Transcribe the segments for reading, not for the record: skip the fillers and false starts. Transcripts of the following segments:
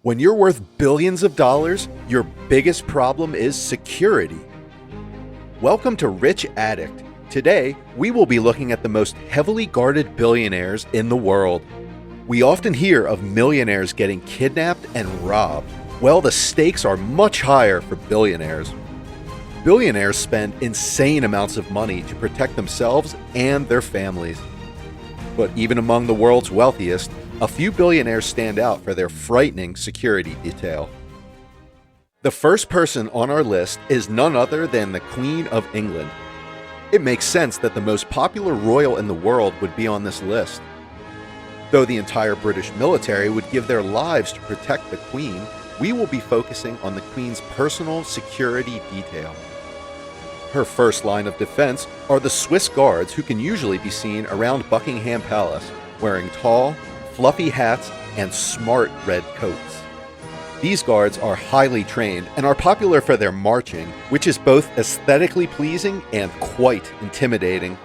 When you're worth billions of dollars, your biggest problem is security. Welcome to RichAddict. Today, we will be looking at the most heavily guarded billionaires in the world. We often hear of millionaires getting kidnapped and robbed. Well, the stakes are much higher for billionaires. Billionaires spend insane amounts of money to protect themselves and their families. But even among the world's wealthiest, a few billionaires stand out for their frightening security detail. The first person on our list is none other than the Queen of England. It makes sense that the most popular royal in the world would be on this list. Though the entire British military would give their lives to protect the Queen, we will be focusing on the Queen's personal security detail. Her first line of defense are the Swiss guards, who can usually be seen around Buckingham Palace, wearing tall, fluffy hats and smart red coats. These guards are highly trained and are popular for their marching, which is both aesthetically pleasing and quite intimidating.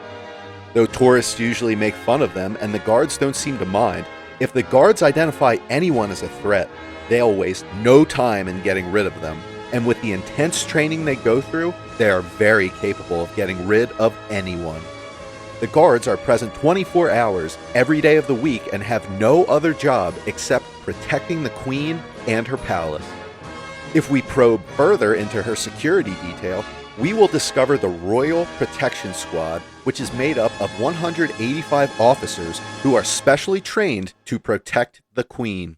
Though tourists usually make fun of them and the guards don't seem to mind, if the guards identify anyone as a threat, they'll waste no time in getting rid of them. And with the intense training they go through, they are very capable of getting rid of anyone. The guards are present 24 hours every day of the week and have no other job except protecting the Queen and her palace. If we probe further into her security detail, we will discover the Royal Protection Squad, which is made up of 185 officers who are specially trained to protect the Queen.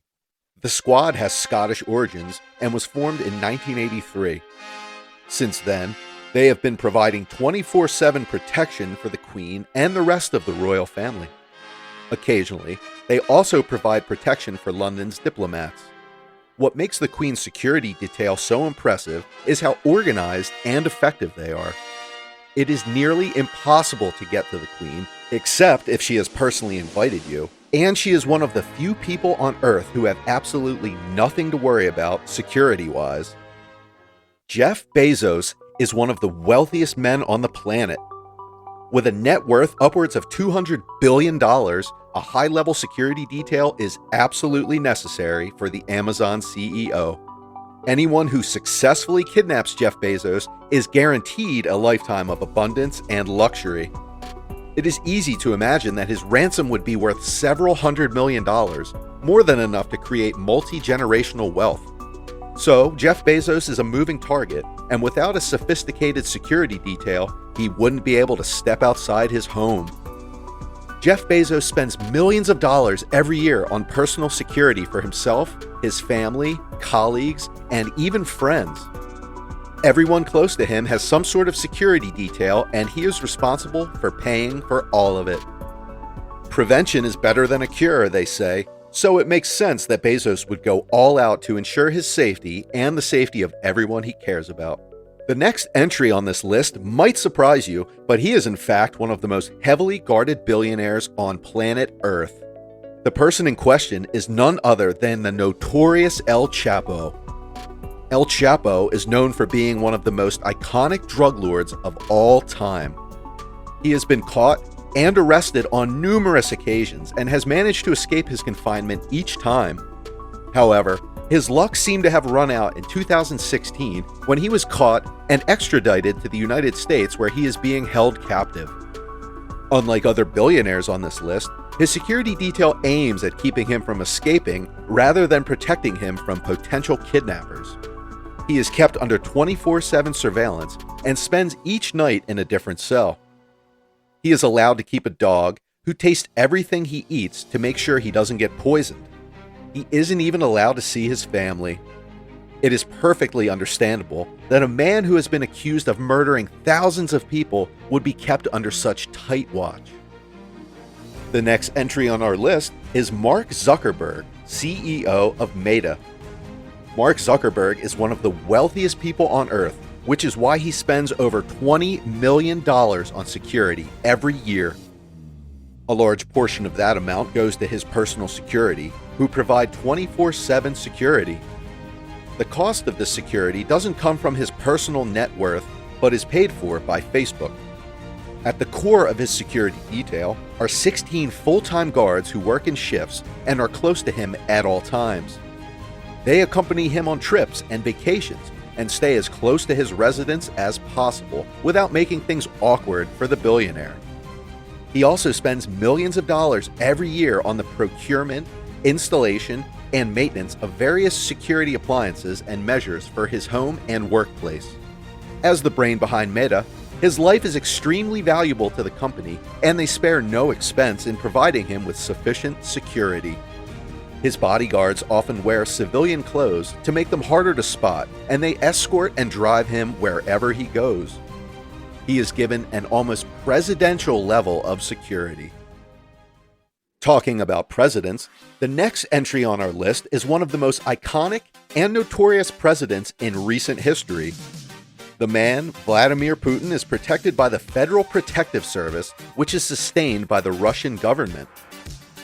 The squad has Scottish origins and was formed in 1983. Since then, they have been providing 24/7 protection for the Queen and the rest of the royal family. Occasionally, they also provide protection for London's diplomats. What makes the Queen's security detail so impressive is how organized and effective they are. It is nearly impossible to get to the Queen, except if she has personally invited you, and she is one of the few people on Earth who have absolutely nothing to worry about security-wise. Jeff Bezos is one of the wealthiest men on the planet. With a net worth upwards of $200 billion, a high-level security detail is absolutely necessary for the Amazon CEO. Anyone who successfully kidnaps Jeff Bezos is guaranteed a lifetime of abundance and luxury. It is easy to imagine that his ransom would be worth several $100 million, more than enough to create multi-generational wealth. So, Jeff Bezos is a moving target, and without a sophisticated security detail, he wouldn't be able to step outside his home. Jeff Bezos spends millions of dollars every year on personal security for himself, his family, colleagues, and even friends. Everyone close to him has some sort of security detail, and he is responsible for paying for all of it. Prevention is better than a cure, they say. So it makes sense that Bezos would go all out to ensure his safety and the safety of everyone he cares about. The next entry on this list might surprise you, but he is in fact one of the most heavily guarded billionaires on planet Earth. The person in question is none other than the notorious El Chapo. El Chapo is known for being one of the most iconic drug lords of all time. He has been caught and arrested on numerous occasions and has managed to escape his confinement each time. However, his luck seemed to have run out in 2016 when he was caught and extradited to the United States, where he is being held captive. Unlike other billionaires on this list, his security detail aims at keeping him from escaping rather than protecting him from potential kidnappers. He is kept under 24/7 surveillance and spends each night in a different cell. He is allowed to keep a dog who tastes everything he eats to make sure he doesn't get poisoned. He isn't even allowed to see his family. It is perfectly understandable that a man who has been accused of murdering thousands of people would be kept under such tight watch. The next entry on our list is Mark Zuckerberg, CEO of Meta. Mark Zuckerberg is one of the wealthiest people on Earth, which is why he spends over $20 million on security every year. A large portion of that amount goes to his personal security, who provide 24/7 security. The cost of this security doesn't come from his personal net worth, but is paid for by Facebook. At the core of his security detail are 16 full-time guards who work in shifts and are close to him at all times. They accompany him on trips and vacations and stay as close to his residence as possible without making things awkward for the billionaire. He also spends millions of dollars every year on the procurement, installation, and maintenance of various security appliances and measures for his home and workplace. As the brain behind Meta, his life is extremely valuable to the company, and they spare no expense in providing him with sufficient security. His bodyguards often wear civilian clothes to make them harder to spot, and they escort and drive him wherever he goes. He is given an almost presidential level of security. Talking about presidents, the next entry on our list is one of the most iconic and notorious presidents in recent history. The man, Vladimir Putin, is protected by the Federal Protective Service, which is sustained by the Russian government.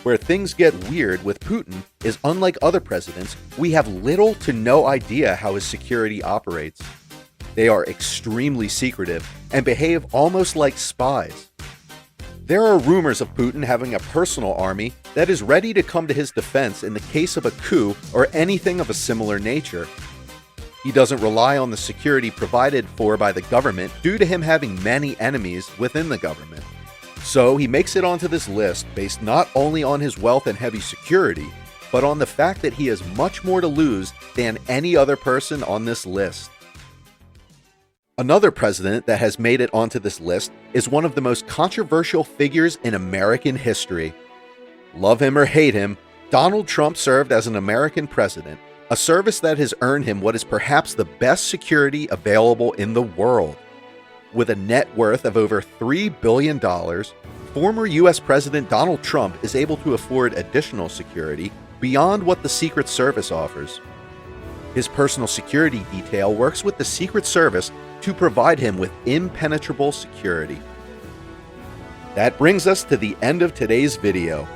Where things get weird with Putin is, unlike other presidents, we have little to no idea how his security operates. They are extremely secretive and behave almost like spies. There are rumors of Putin having a personal army that is ready to come to his defense in the case of a coup or anything of a similar nature. He doesn't rely on the security provided for by the government due to him having many enemies within the government. So he makes it onto this list based not only on his wealth and heavy security, but on the fact that he has much more to lose than any other person on this list. Another president that has made it onto this list is one of the most controversial figures in American history. Love him or hate him, Donald Trump served as an American president, a service that has earned him what is perhaps the best security available in the world. With a net worth of over $3 billion, former U.S. President Donald Trump is able to afford additional security beyond what the Secret Service offers. His personal security detail works with the Secret Service to provide him with impenetrable security. That brings us to the end of today's video.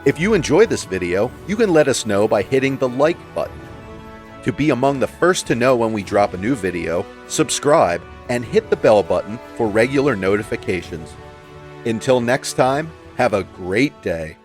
If you enjoyed this video, you can let us know by hitting the like button. To be among the first to know when we drop a new video, subscribe and hit the bell button for regular notifications. Until next time, have a great day.